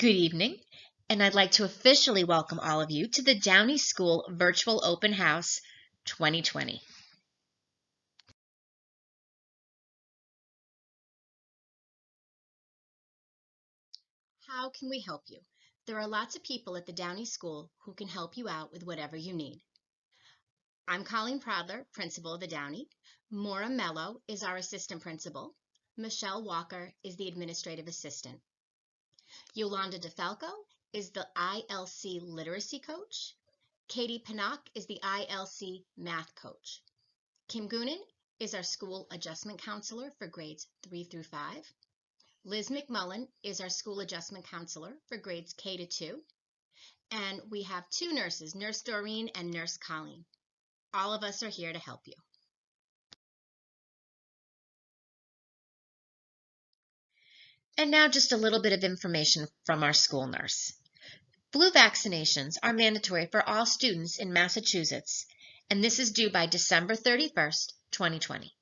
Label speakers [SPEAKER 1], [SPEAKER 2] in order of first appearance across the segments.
[SPEAKER 1] Good evening, and I'd like to officially welcome all of you to the Downey School Virtual Open House 2020. How can we help you? There are lots of people at the Downey School who can help you out with whatever you need. I'm Colleen Prodler, principal of the Downey. Maura Mello is our assistant principal. Michelle Walker is the administrative assistant. Yolanda DeFalco is the ILC literacy coach. Katie Pinnock is the ILC math coach. Kim Goonan is our school adjustment counselor for grades 3 through 5. Liz McMullen is our school adjustment counselor for grades K to 2. And we have two nurses, Nurse Doreen and Nurse Colleen. All of us are here to help you. And now just a little bit of information from our school nurse. Flu vaccinations are mandatory for all students in Massachusetts, and this is due by December 31st, 2020.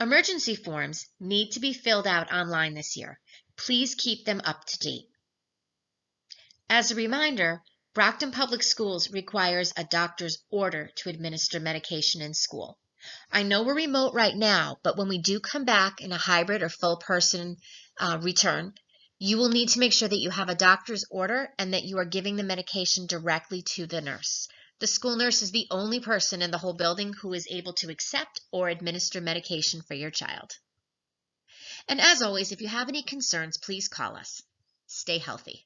[SPEAKER 1] Emergency forms need to be filled out online this year. Please keep them up to date. As a reminder, Brockton Public Schools requires a doctor's order to administer medication in school. I know we're remote right now, but when we do come back in a hybrid or full person return, you will need to make sure that you have a doctor's order and that you are giving the medication directly to the nurse. The school nurse is the only person in the whole building who is able to accept or administer medication for your child. And as always, if you have any concerns, please call us. Stay healthy.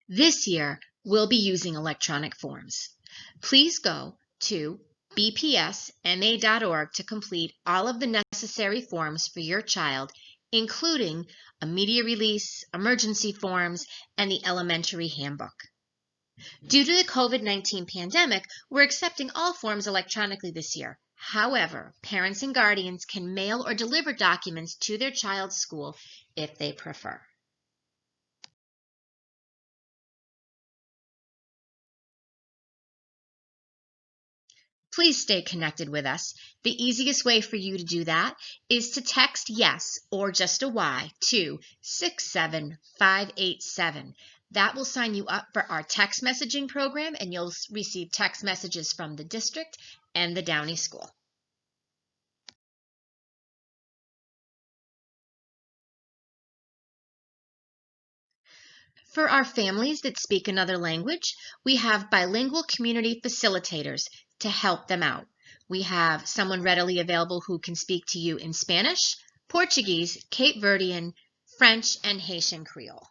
[SPEAKER 1] This year, we'll be using electronic forms. Please go to bpsma.org to complete all of the necessary forms for your child, including a media release, emergency forms, and the elementary handbook. Due to the COVID-19 pandemic, we're accepting all forms electronically this year. However, parents and guardians can mail or deliver documents to their child's school if they prefer. Please stay connected with us. The easiest way for you to do that is to text YES or just a Y to 67587. That will sign you up for our text messaging program, and you'll receive text messages from the district and the Downey School. For our families that speak another language, we have bilingual community facilitators to help them out. We have someone readily available who can speak to you in Spanish, Portuguese, Cape Verdean, French, and Haitian Creole.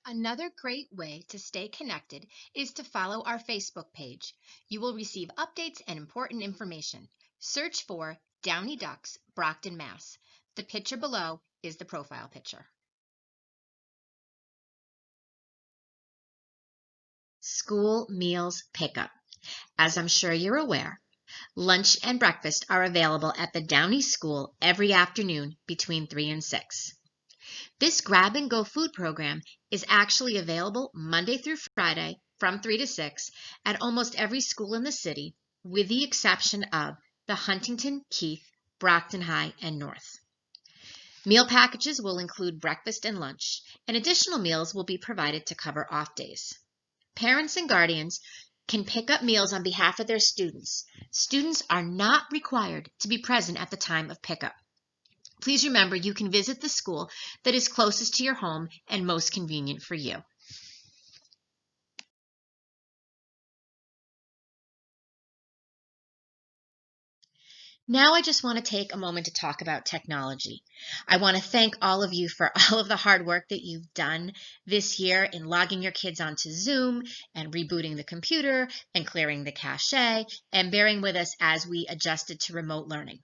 [SPEAKER 1] Another great way to stay connected is to follow our Facebook page. You will receive updates and important information. Search for Downey Ducks, Brockton, Mass. The picture below is the profile picture. School meals pickup. As I'm sure you're aware, lunch and breakfast are available at the Downey School every afternoon between 3 and 6. This grab and go food program is actually available Monday through Friday from 3 to 6 at almost every school in the city, with the exception of the Huntington, Keith, Brockton High, and North. Meal packages will include breakfast and lunch, and additional meals will be provided to cover off days. Parents and guardians can pick up meals on behalf of their students. Students are not required to be present at the time of pickup. Please remember, you can visit the school that is closest to your home and most convenient for you. Now I just want to take a moment to talk about technology. I want to thank all of you for all of the hard work that you've done this year in logging your kids onto Zoom and rebooting the computer and clearing the cache and bearing with us as we adjusted to remote learning.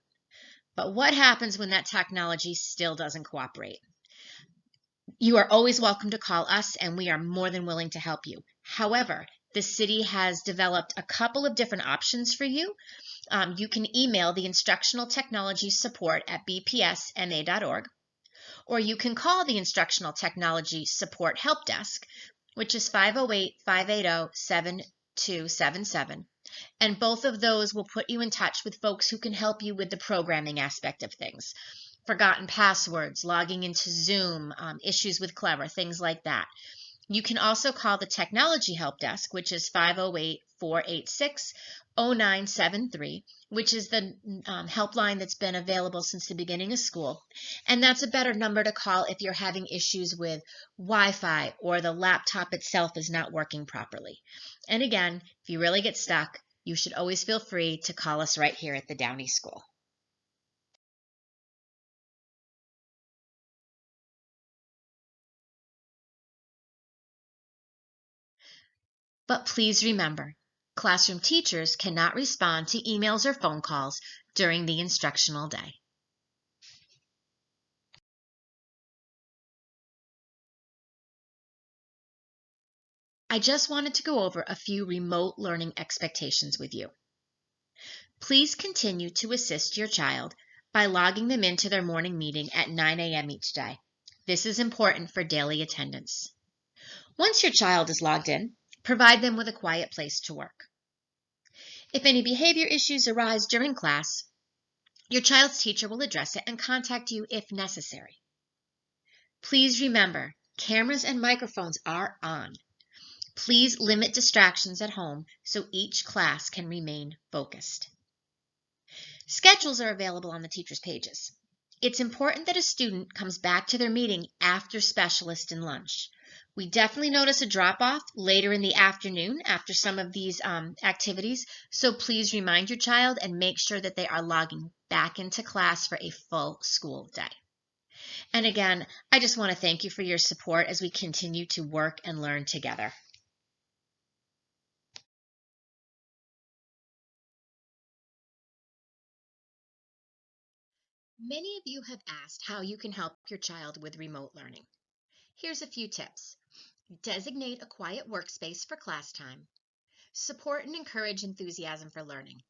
[SPEAKER 1] But what happens when that technology still doesn't cooperate? You are always welcome to call us, and we are more than willing to help you. However, the city has developed a couple of different options for you. You can email the instructional technology support at bpsma.org, or you can call the Instructional Technology Support Help Desk, which is 508-580-7277. And both of those will put you in touch with folks who can help you with the programming aspect of things. Forgotten passwords, logging into Zoom, issues with Clever, things like that. You can also call the Technology Help Desk, which is 508-486-0973, which is the helpline that's been available since the beginning of school. And that's a better number to call if you're having issues with Wi-Fi or the laptop itself is not working properly. And again, if you really get stuck, you should always feel free to call us right here at the Downey School. But please remember, classroom teachers cannot respond to emails or phone calls during the instructional day. I just wanted to go over a few remote learning expectations with you. Please continue to assist your child by logging them into their morning meeting at 9 a.m. each day. This is important for daily attendance. Once your child is logged in, provide them with a quiet place to work. If any behavior issues arise during class, your child's teacher will address it and contact you if necessary. Please remember, cameras and microphones are on. Please limit distractions at home so each class can remain focused. Schedules are available on the teacher's pages. It's important that a student comes back to their meeting after specialist and lunch. We definitely notice a drop-off later in the afternoon after some of these activities, so please remind your child and make sure that they are logging back into class for a full school day. And again, I just want to thank you for your support as we continue to work and learn together. Many of you have asked how you can help your child with remote learning. Here's a few tips. Designate a quiet workspace for class time. Support and encourage enthusiasm for learning.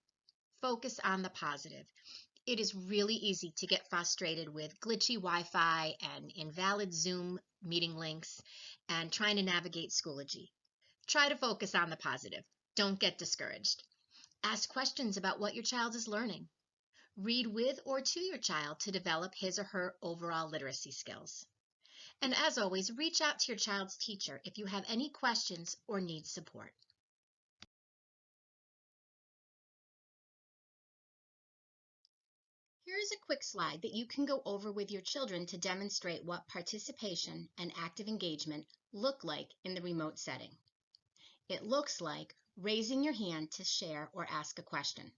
[SPEAKER 1] Focus on the positive. It is really easy to get frustrated with glitchy Wi-Fi and invalid Zoom meeting links and trying to navigate Schoology. Try to focus on the positive. Don't get discouraged. Ask questions about what your child is learning. Read with or to your child to develop his or her overall literacy skills. And as always, reach out to your child's teacher if you have any questions or need support. Here is a quick slide that you can go over with your children to demonstrate what participation and active engagement look like in the remote setting. It looks like raising your hand to share or ask a question,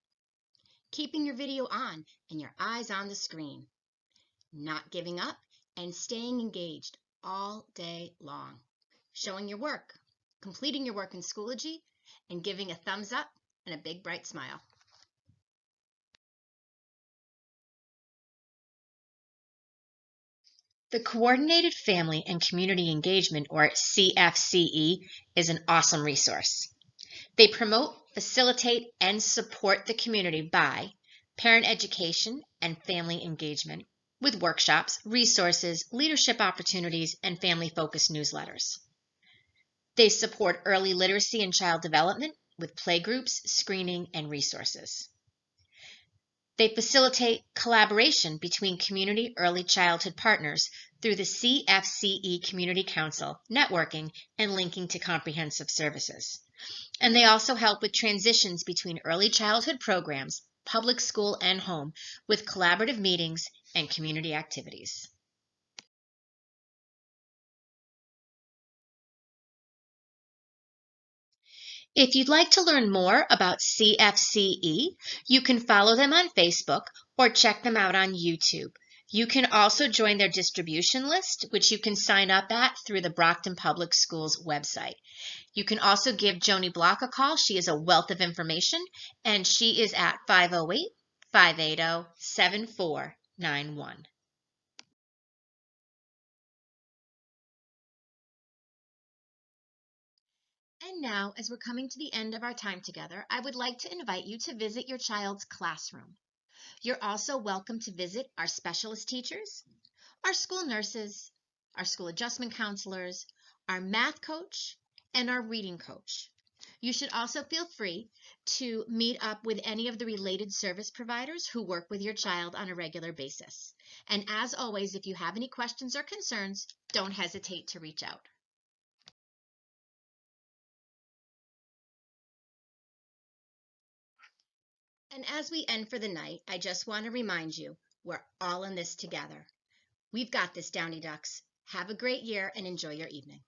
[SPEAKER 1] keeping your video on and your eyes on the screen, not giving up, and staying engaged all day long, showing your work, completing your work in Schoology, and giving a thumbs up and a big bright smile. The Coordinated Family and Community Engagement, or CFCE, is an awesome resource. They promote, facilitate, and support the community by parent education and family engagement with workshops, resources, leadership opportunities, and family-focused newsletters. They support early literacy and child development with playgroups, screening, and resources. They facilitate collaboration between community early childhood partners through the CFCE Community Council, networking, and linking to comprehensive services. And they also help with transitions between early childhood programs, public school and home, with collaborative meetings and community activities. If you'd like to learn more about CFCE, you can follow them on Facebook or check them out on YouTube. You can also join their distribution list, which you can sign up at through the Brockton Public Schools website. You can also give Joni Block a call. She is a wealth of information, and she is at 508-580-7491. And now, as we're coming to the end of our time together, I would like to invite you to visit your child's classroom. You're also welcome to visit our specialist teachers, our school nurses, our school adjustment counselors, our math coach, and our reading coach. You should also feel free to meet up with any of the related service providers who work with your child on a regular basis. And as always, if you have any questions or concerns, don't hesitate to reach out. And as we end for the night, I just want to remind you, we're all in this together. We've got this, Downey Ducks. Have a great year and enjoy your evening.